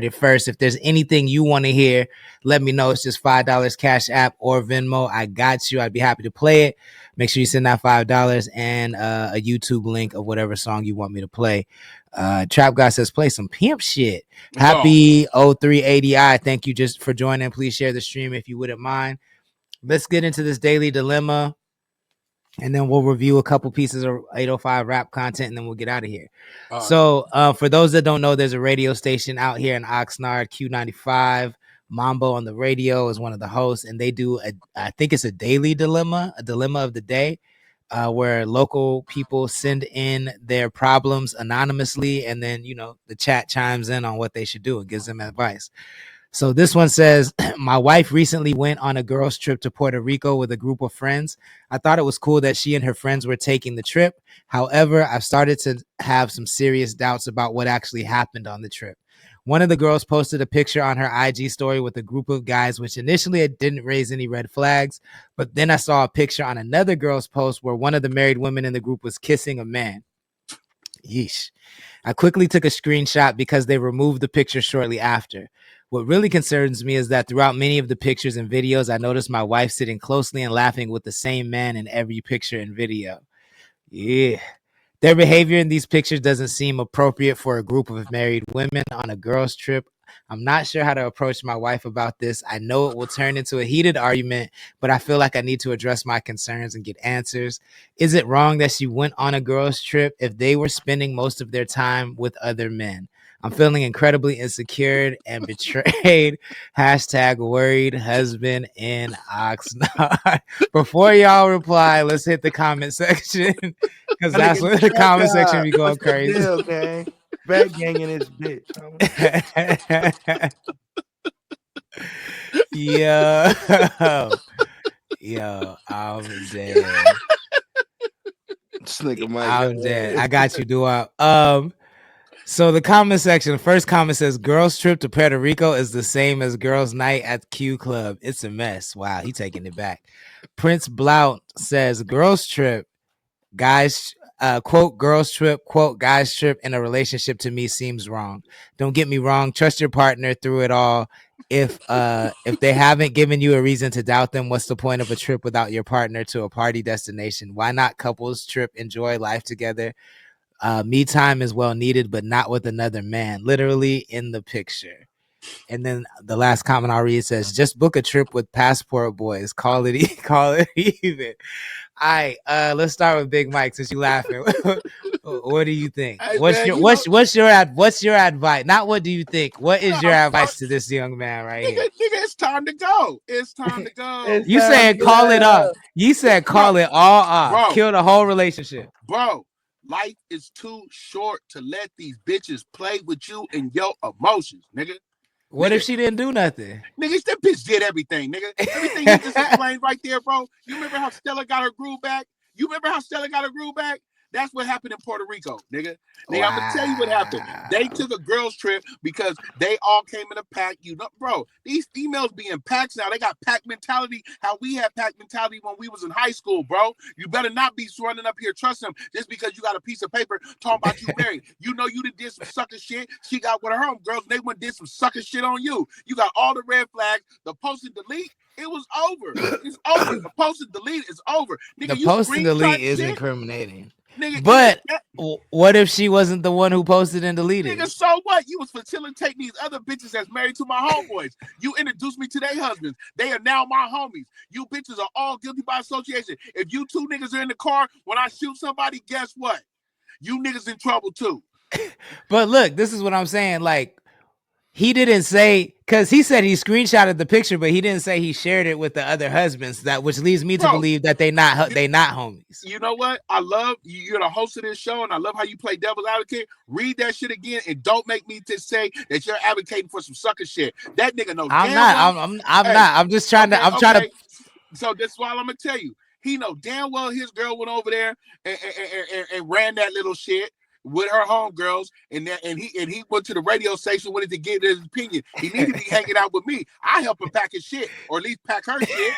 it first. If there's anything you want to hear, let me know. It's just $5 Cash App or Venmo. I got you. I'd be happy to play it. Make sure you send that $5 and a YouTube link of whatever song you want me to play. Trap Guy says play some pimp shit. Happy 0380i. Thank you just for joining. Please share the stream if you wouldn't mind. Let's get into this daily dilemma, and then we'll review a couple pieces of 805 rap content, and then we'll get out of here. So for those that don't know, there's a radio station out here in Oxnard, Q95. Mambo on the radio is one of the hosts, and they do I think it's a daily dilemma, a dilemma of the day, where local people send in their problems anonymously, and then the chat chimes in on what they should do and gives them advice. So this one says, my wife recently went on a girls' trip to Puerto Rico with a group of friends. I thought it was cool that she and her friends were taking the trip. However, I've started to have some serious doubts about what actually happened on the trip. One of the girls posted a picture on her IG story with a group of guys, which initially it didn't raise any red flags. But then I saw a picture on another girl's post where one of the married women in the group was kissing a man. Yeesh. I quickly took a screenshot because they removed the picture shortly after. What really concerns me is that throughout many of the pictures and videos, I noticed my wife sitting closely and laughing with the same man in every picture and video. Yeah. Their behavior in these pictures doesn't seem appropriate for a group of married women on a girls' trip. I'm not sure how to approach my wife about this. I know it will turn into a heated argument, but I feel like I need to address my concerns and get answers. Is it wrong that she went on a girls' trip if they were spending most of their time with other men? I'm feeling incredibly insecure and betrayed. Hashtag worried husband in Oxnard. Before y'all reply, let's hit the comment section, because that's what the comment section be going crazy. Okay. Back gang in this bitch. Yo, I'm dead. I'm dead. I got you, Dua. So the comment section, the first comment says, girls' trip to Puerto Rico is the same as girls' night at Q Club. It's a mess. Wow, he taking it back. Prince Blount says, girls' trip, guys, quote, girls' trip, quote, guys' trip in a relationship to me seems wrong. Don't get me wrong. Trust your partner through it all. If they haven't given you a reason to doubt them, what's the point of a trip without your partner to a party destination? Why not couples trip, enjoy life together? Me time is well needed, but not with another man, literally in the picture. And then the last comment I'll read says, just book a trip with Passport Boys. Call it even. All right, let's start with Big Mike since you laughing. What do you think? What's your advice? Not what do you think? What is your advice to this young man right here? Nigga, it's time to go. It's time to go. You said call it off. You said call it all off. Bro, kill the whole relationship. Bro, life is too short to let these bitches play with you and your emotions, nigga. What if she didn't do nothing? Nigga, that bitch did everything, nigga. Everything you just explained right there, bro. You remember how Stella got her groove back? That's what happened in Puerto Rico, nigga. Wow. I'm gonna tell you what happened. They took a girls' trip because they all came in a pack. Bro, these females be in packs now. They got pack mentality. How we had pack mentality when we was in high school, bro. You better not be running up here trusting them just because you got a piece of paper talking about you married. You know you done did some sucker shit. She got with her homegirls. They went did some sucker shit on you. You got all the red flags. The post and delete. It was over. It's over. The post and delete is over. Nigga, the post and delete is incriminating. Nigga, but what if she wasn't the one who posted and deleted? Nigga, so what? You was facilitating these other bitches that's married to my homeboys. You introduced me to their husbands. They are now my homies. You bitches are all guilty by association. If you two niggas are in the car, when I shoot somebody, guess what? You niggas in trouble too. But look, this is what I'm saying. Like, he didn't say, because he said he screenshotted the picture, but he didn't say he shared it with the other husbands, which leads me to believe that they not homies. You know what? I love you. You're the host of this show, and I love how you play devil's advocate. Read that shit again, and don't make me to say that you're advocating for some sucker shit. That nigga knows. I'm not. I'm just trying to. I'm trying to. So that's why I'm gonna tell you. He know damn well his girl went over there and ran that little shit. with her homegirls, and he went to the radio station wanted to get his opinion. He needed to be hanging out with me. I help him pack his shit, or at least pack her shit.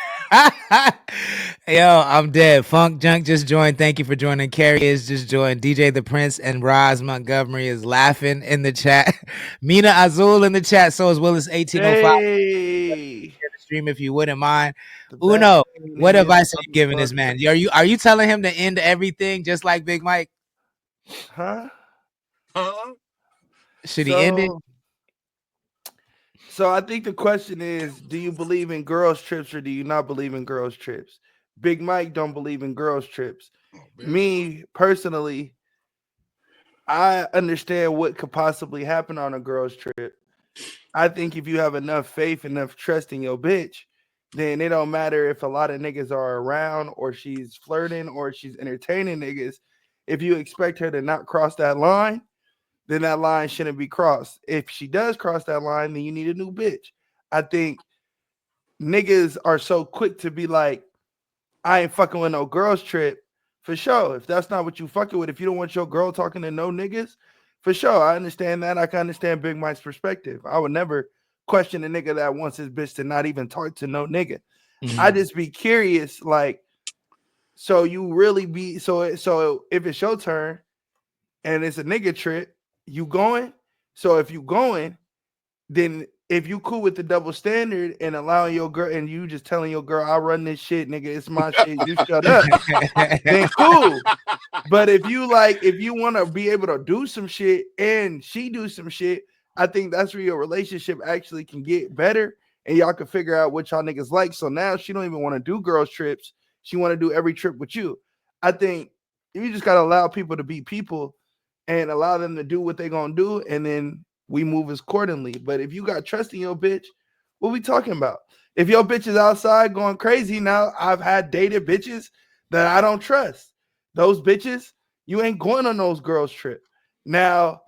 Yo, I'm dead. Funk Junk just joined. Thank you for joining. Carrie is just joined. DJ The Prince and Roz Montgomery is laughing in the chat. Mina Azul in the chat. So is Willis 1805. Hey, The stream if you wouldn't mind. the best Uno, thing what niggas advice are you giving this motherfucker. man? Are you telling him to end everything just like Big Mike? Huh? Should he end it? So I think the question is, do you believe in girls' trips or do you not believe in girls' trips? Big Mike don't believe in girls' trips. Me personally, I understand what could possibly happen on a girls' trip. I think if you have enough faith, enough trust in your bitch, then it don't matter if a lot of niggas are around or she's flirting or she's entertaining niggas. If you expect her to not cross that line, then that line shouldn't be crossed. If she does cross that line, then you need a new bitch. I think niggas are so quick to be like, I ain't fucking with no girls trip. For sure. If that's not what you fucking with, if you don't want your girl talking to no niggas, for sure. I understand that. I can understand Big Mike's perspective. I would never question a nigga that wants his bitch to not even talk to no nigga. Mhm. I just be curious, like, so you really be so if it's your turn and it's a nigga trip, you going? So if you going, then if you cool with the double standard and allowing your girl and you just telling your girl, I run this shit, nigga, it's my shit, you shut up, then cool. But if you want to be able to do some shit and she do some shit, I think that's where your relationship actually can get better and y'all can figure out what y'all niggas like. So now she don't even want to do girls trips. She want to do every trip with you. I think you just got to allow people to be people and allow them to do what they going to do. And then we move accordingly. But if you got trust in your bitch, what we talking about? If your bitch is outside going crazy, now I've had dated bitches that I don't trust. Those bitches, you ain't going on those girls' trip. Now,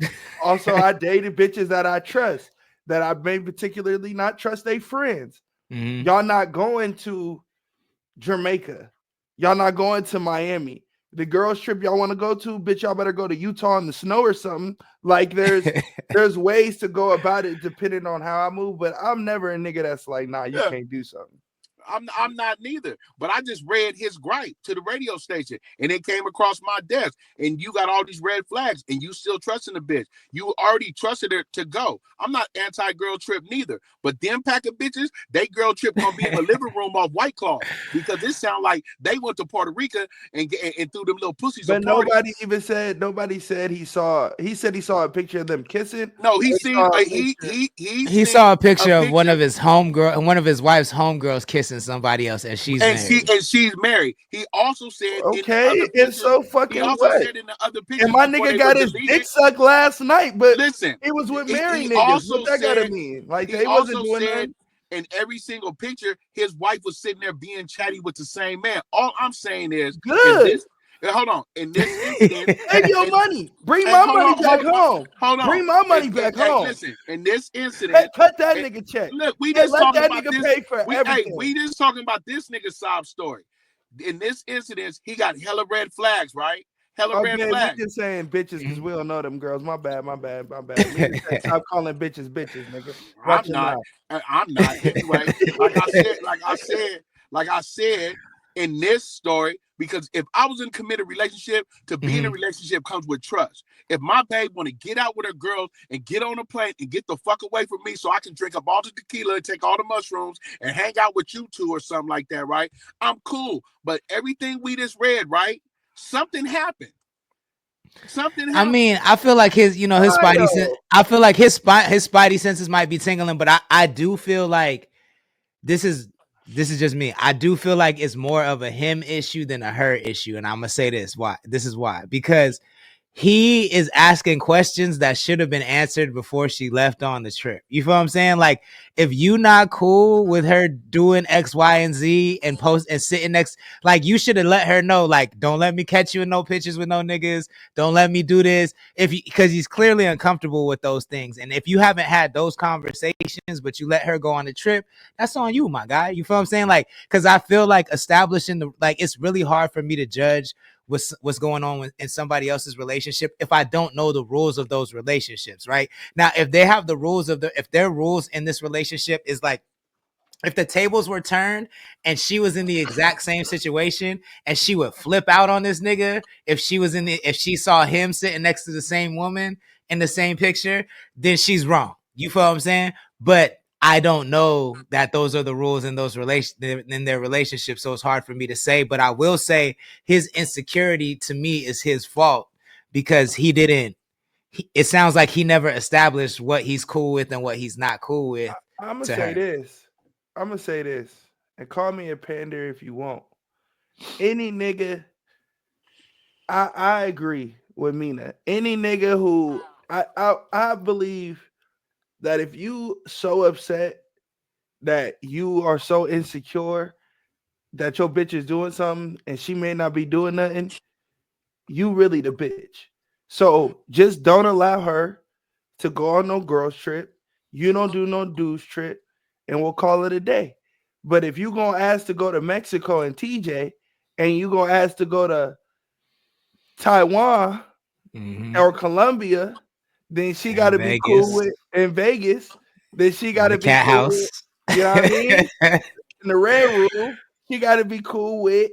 also, I dated bitches that I trust, that I may particularly not trust their friends. Mhm. Y'all not going to Jamaica. Y'all not going to Miami. The girls' trip y'all want to go to, bitch, y'all better go to Utah in the snow or something. Like there's ways to go about it depending on how I move, but I'm never a nigga that's like, nah, you can't do something. I'm not neither, but I just read his gripe to the radio station and it came across my desk and you got all these red flags and you still trusting the bitch. You already trusted her to go. I'm not anti-girl trip neither, but them pack of bitches, they girl trip gonna be in the living room off White Claw because it sound like they went to Puerto Rico and threw them little pussies But a party. nobody said he said he saw a picture of them kissing. No, he seen he saw a picture of one of his wife's homegirls kissing somebody else, and she's married. She's married. He also said Okay, in the other picture, it's so fucking he also what? said in the other picture, And my nigga got his dick sucked last night, but listen, he was with he married niggas. also What that said, gotta mean? Like he they wasn't also doing said nothing. in every single picture, his wife was sitting there being chatty with the same man. All I'm saying is, Good. hold on. In this incident, Save your money. Bring my money back home. Hold on. Bring my money back home. Listen, in this incident, cut that nigga check. Look, we just let talking that about nigga this. pay for everything. We just talking about this nigga sob story. In this incident, he got hella red flags, right? Hella red flags. We just saying bitches because we don't know them girls. My bad. Stop calling bitches, nigga. Watch I'm not. Anyway, like I said, in this story, because if I was in a committed relationship, to be in a relationship comes with trust. If my babe want to get out with her girls and get on a plane and get the fuck away from me so I can drink up all the tequila and take all the mushrooms and hang out with you two or something like that, right? I'm cool. But everything we just read, right? Something happened. I mean, I feel like his spidey senses might be tingling, but I do feel like this is just me. I do feel like it's more of a him issue than a her issue, and I'm gonna say this why. This is why, because he is asking questions that should have been answered before she left on the trip. You feel what I'm saying? Like, if you not cool with her doing X, Y, and Z and post and sitting next, like, you should have let her know, like, don't let me catch you in no pictures with no niggas. Don't let me do this. Because he's clearly uncomfortable with those things. And if you haven't had those conversations, but you let her go on the trip, that's on you, my guy. You feel what I'm saying? Like, because I feel like establishing it's really hard for me to judge what's going on in somebody else's relationship if I don't know the rules of those relationships, right? Now, if they have the rules if their rules in this relationship is like, if the tables were turned and she was in the exact same situation and she would flip out on this nigga if she saw him sitting next to the same woman in the same picture, then she's wrong. You feel what I'm saying? But I don't know that those are the rules in their relationship, so it's hard for me to say. But I will say his insecurity to me is his fault because he didn't. It sounds like he never established what he's cool with and what he's not cool with I'm gonna to say her. this. I'm gonna say this, and call me a pander if you want. Any nigga, I agree with Mina. Any nigga who I believe that if you so upset that you are so insecure that your bitch is doing something and she may not be doing nothing, you really the bitch. So just don't allow her to go on no girls trip. You don't do no dudes trip, and we'll call it a day. But if you gonna ask to go to Mexico and TJ, and you gonna ask to go to Taiwan or Colombia, then she got In to be cool Vegas, with in Vegas. Then she got in to the be cat cool with, house. you know what I mean? In the red room, she got to be cool with.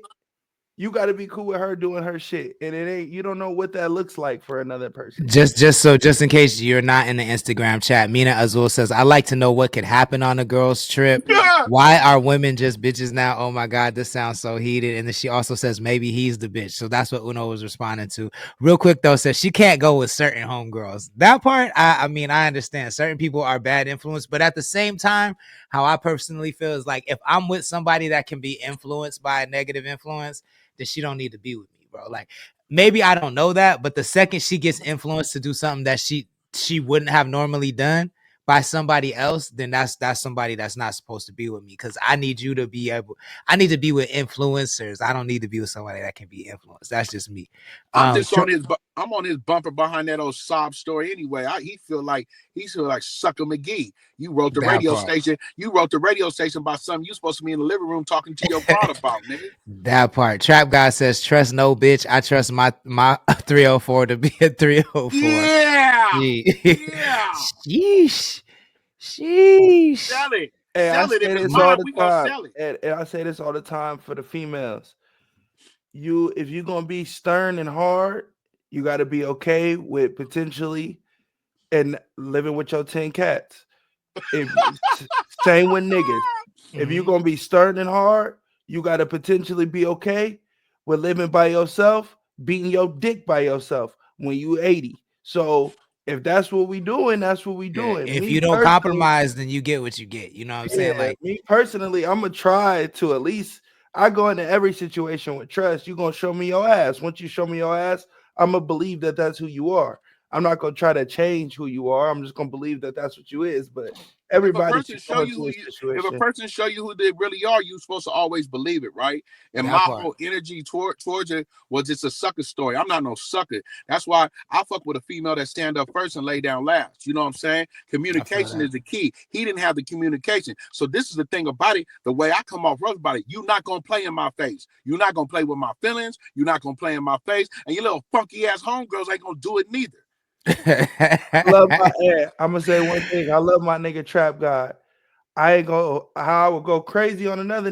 You got to be cool with her doing her shit, and it ain't. You don't know what that looks like for another person. Just in case you're not in the Instagram chat, Mina Azul says, I like to know what could happen on a girl's trip. Why are women just bitches now? Oh my God, this sounds so heated. And then she also says maybe he's the bitch. So that's what Uno was responding to. Real quick though, says she can't go with certain homegirls. That part, I mean, I understand. Certain people are bad influence, but at the same time, how I personally feel is like if I'm with somebody that can be influenced by a negative influence, then she don't need to be with me, bro. Like maybe I don't know that, but the second she gets influenced to do something that she wouldn't have normally done by somebody else, then that's somebody that's not supposed to be with me because I need you to be able. I need to be with influencers. I don't need to be with somebody that can be influenced. That's just me. I'm just on his. I'm on his bumper behind that old sob story anyway. He feel like Sucker McGee. You wrote the That radio part. station. You wrote the radio station about something you supposed to be in the living room talking to your broad about, nigga. That part. Trap guy says, "Trust no bitch. I trust my 304 to be a 304." Yeah, yeah. Sheesh. Sheesh. Sell it, Hey, I sell it. say If it's this all mine, the we gonna time, sell it. and I say this all the time for the females. If you're gonna be stern and hard, you got to be okay with potentially and living with your 10 cats. If same with niggas. If you're gonna be stern and hard, you got to potentially be okay with living by yourself, beating your dick by yourself when you 80. So if that's what we doing, that's what we Yeah, doing. if Me you don't personally, compromise, then you get what you get. You know what I'm saying? yeah, Like, me personally, I'm gonna try to at least. I go into every situation with trust. You're gonna show me your ass. Once you show me your ass, I'm gonna believe that that's who you are. I'm not gonna try to change who you are. I'm just gonna believe that that's what you is. But If a everybody person should show go you into who a you, if a situation. person show you who they really are, you're supposed to always believe it, right? And that my part. whole energy towards it was it's a sucker story. I'm not no sucker. That's why I fuck with a female that stand up first and lay down last. You know what I'm saying? I feel Communication that. is the key. He didn't have the communication. So this is the thing about it. The way I come off rough about it, you're not gonna play in my face. You're not gonna play with my feelings. You're not gonna play in my face. And your little funky ass homegirls ain't gonna do it neither. I love my. I'm gonna say one thing. I love my nigga Trap God. I ain't go. How I would go crazy on another